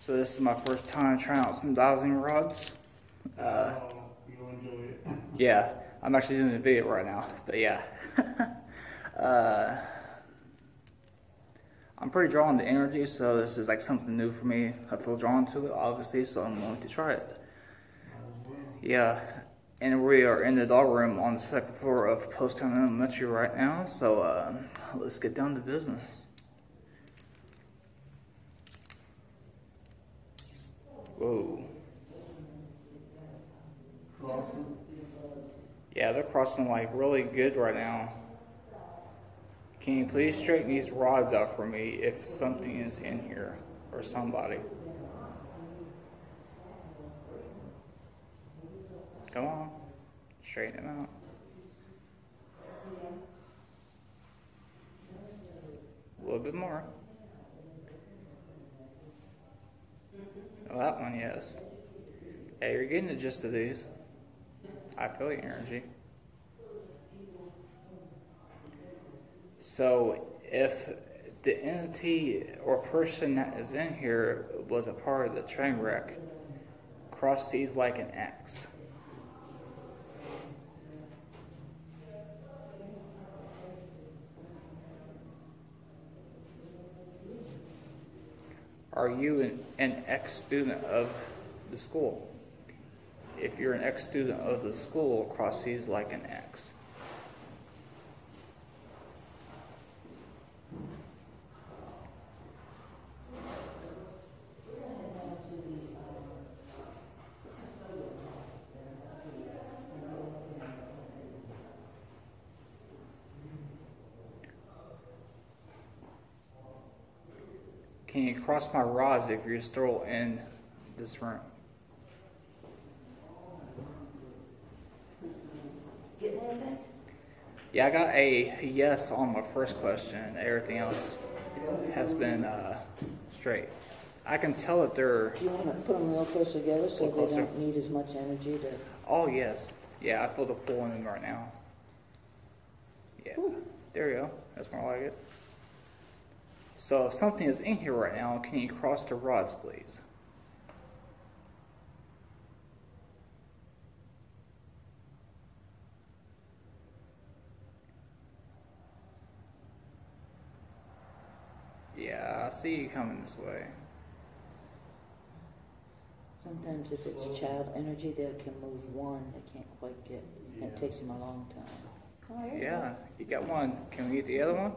So this is my first time trying out some dowsing rods. You'll enjoy it. Yeah, I'm actually doing a video right now, but yeah. I'm pretty drawn to energy, so this is like something new for me. I feel drawn to it, obviously, so I'm going to try it. Yeah, and we are in the dog room on the second floor of Poasttown Elementary right now, so let's get down to business. Whoa. Crossing. Yeah, they're crossing like really good right now. Can you please straighten these rods out for me if something is in here or somebody? Come on, straighten them out. A little bit more. Oh, that one, yes. Hey, you're getting the gist of these. I feel your energy. So, if the entity or person that is in here was a part of the train wreck, cross these like an X. Are you an ex-student of the school? If you're an ex-student of the school, cross these like an X. Can you cross my rods if you're still in this room? Getting anything? Yeah, I got a yes on my first question. Everything else has been straight. I can tell that they're... Do you want to put them real close together so they closer. don't need as much energy to... Oh, yes. Yeah, I feel the pull in them right now. Yeah, there you go. That's more like it. So if something is in here right now, can you cross the rods, please? Yeah, I see you coming this way. Sometimes if it's child energy, they can move one. They can't quite get... It takes them a long time. Oh, Yeah, you got one. Can we get the other one?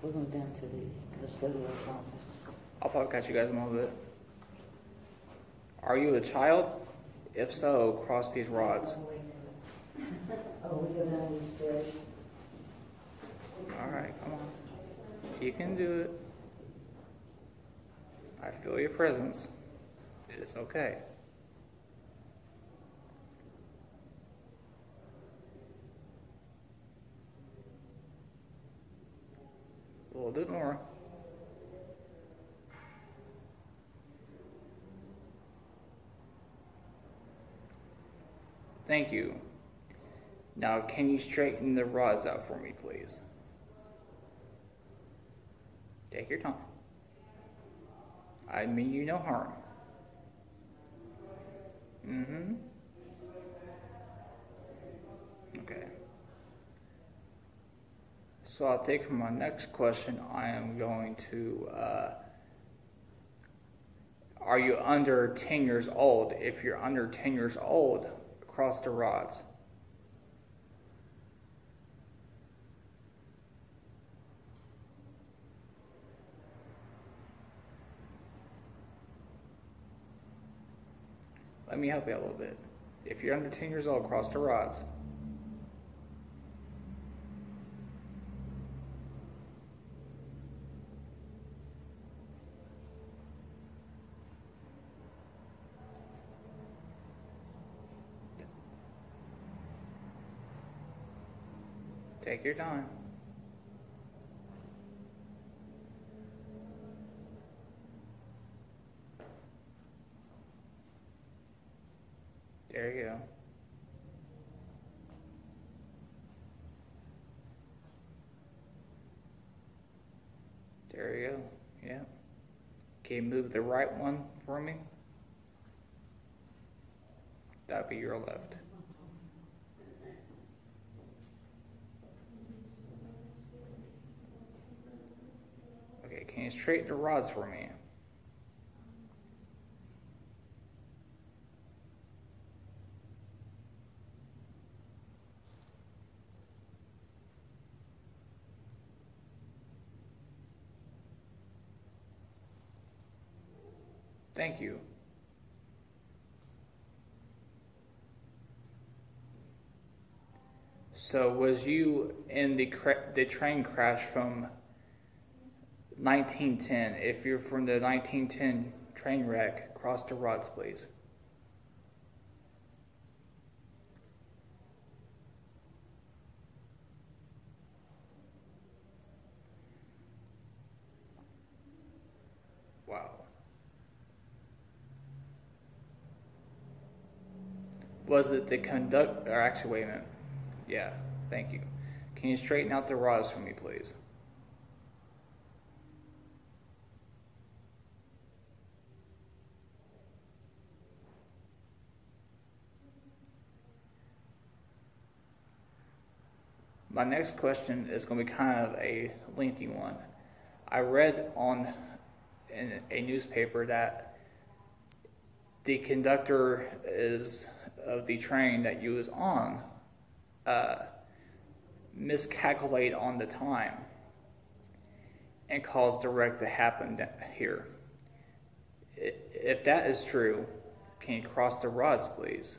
We're going down to the custodial's office. I'll probably catch you guys in a little bit. Are you a child? If so, cross these rods. Oh, we go down these stairs. Alright, come on. You can do it. I feel your presence. It is okay. A little bit more. Thank you. Now, can you straighten the rods out for me, please? Take your time. I mean you no harm. Okay. So I'll take for my next question, I am going to, are you under 10 years old? If you're under 10 years old, cross the rods. Let me help you out a little bit. If you're under 10 years old, cross the rods. Take your time. There you go. There you go. Yeah. Can you move the right one for me? That'd be your left. Okay, can you straighten the rods for me? Thank you. So was you in the train crash from 1910? If you're from the 1910 train wreck, cross the rods, please. Wow. Was it the conductor? Actually, wait a minute. Yeah, thank you. Can you straighten out the rods for me, please? My next question is going to be kind of a lengthy one. I read in a newspaper that the conductor of the train that you was on miscalculate on the time and caused the wreck to happen here. If that is true, can you cross the rods, please?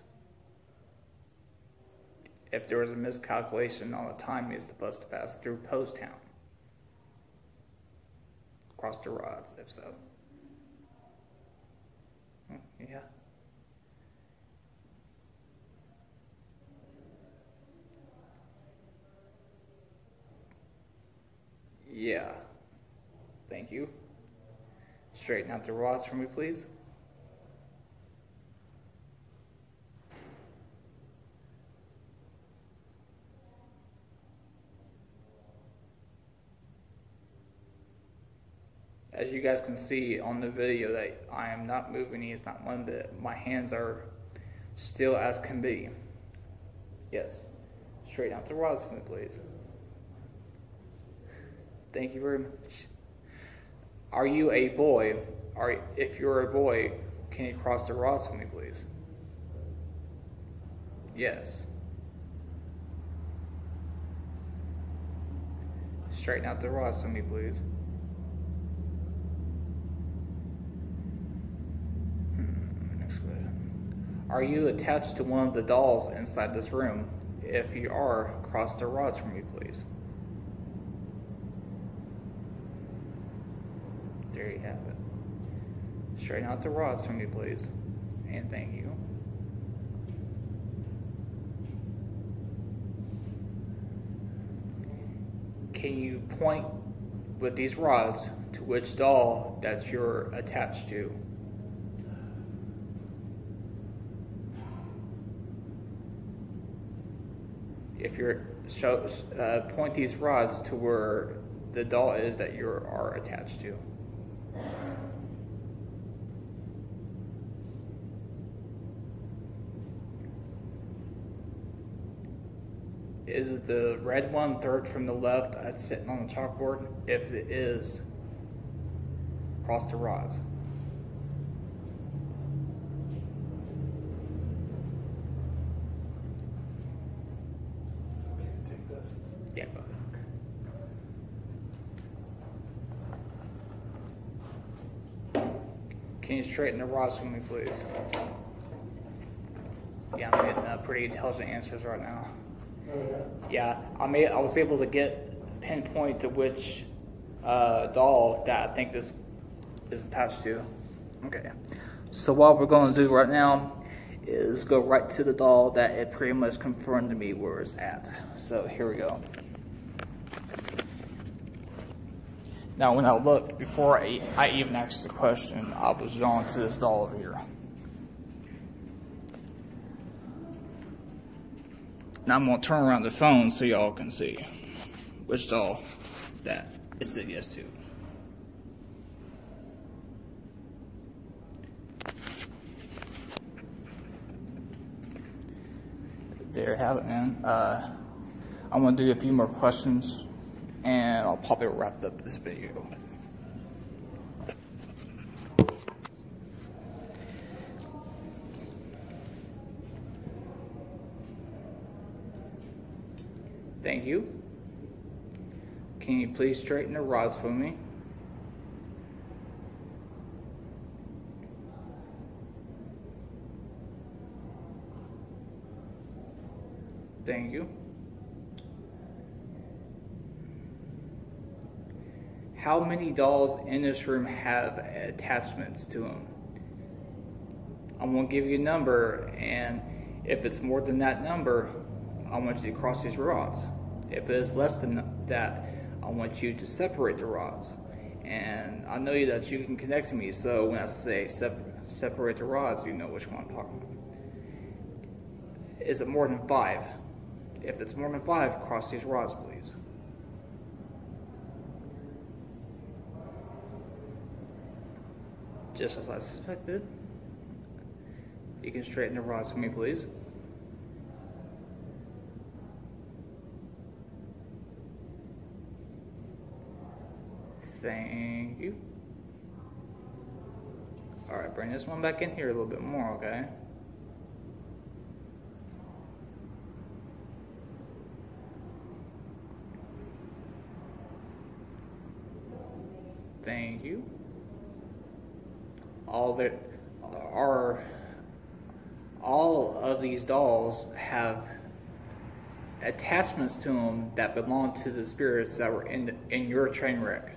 If there was a miscalculation on the time he's supposed to pass through Poasttown. Cross the rods, if so. Yeah. Yeah. Thank you. Straighten out the rods for me, please. As you guys can see on the video that I am not moving these, not one bit. My hands are still as can be. Yes. Straighten out the rods for me, please. Thank you very much. Are you a boy? If you're a boy, can you cross the rods for me, please? Yes. Straighten out the rods for me, please. Next question. Are you attached to one of the dolls inside this room? If you are, cross the rods for me, please. There you have it. Straighten out the rods for me, please. And thank you. Can you point with these rods to which doll that you're attached to? If you're point these rods to where the doll is that you are attached to. Is it the red one, third from the left, that's sitting on the chalkboard? If it is, cross the rods. Somebody can take this. Yeah. Can you straighten the rods for me, please? Yeah, I'm getting pretty intelligent answers right now. Yeah, I was able to pinpoint to which doll that I think this is attached to. Okay, so what we're going to do right now is go right to the doll that it pretty much confirmed to me where it's at. So here we go. Now when I looked, before I even asked the question, I was drawn to this doll over here. Now I'm going to turn around the phone so y'all can see which doll that it said yes to. There you have it, man. I'm going to do a few more questions, and I'll probably wrap up this video. Thank you. Can you please straighten the rods for me? Thank you. How many dolls in this room have attachments to them? I'm going to give you a number, and if it's more than that number, I want you to cross these rods. If it is less than that, I want you to separate the rods. And I know that you can connect to me, so when I say separate the rods, you know which one I'm talking about. Is it more than 5? If it's more than 5, cross these rods, please. Just as I suspected. You can straighten the rods for me, please. Thank you. Alright, bring this one back in here a little bit more, okay? Thank you. All of these dolls have attachments to them that belong to the spirits that were in your train wreck.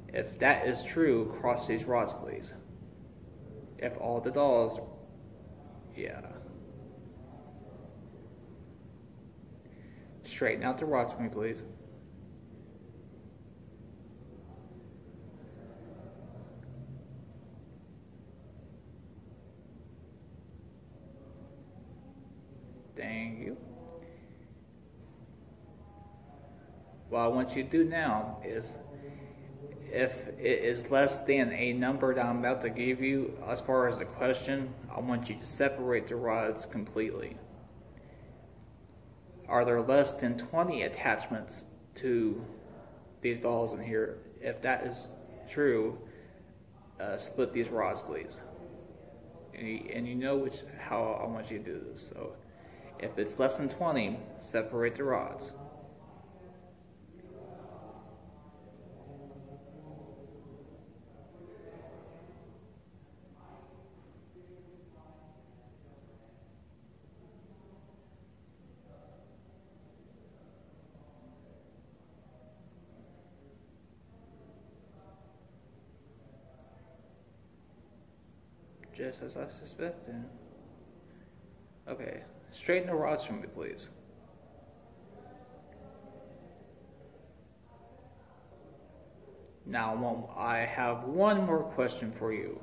If that is true, cross these rods, please. If all the dolls, yeah. Straighten out the rods for me, please. Thank you. What I want you to do now is, if it is less than a number that I'm about to give you as far as the question, I want you to separate the rods completely. Are there less than 20 attachments to these dolls in here? If that is true, split these rods, please. And you know how I want you to do this. So if it's less than 20, separate the rods. Just as I suspected. Okay, straighten the rods for me, please. Now, I have one more question for you.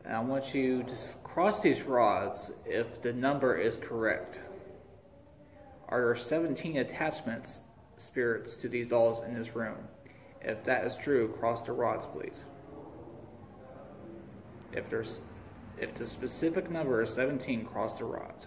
And I want you to cross these rods if the number is correct. Are there 17 attachments, spirits, to these dolls in this room? If that is true, cross the rods, please. If the specific number is 17, cross the rods.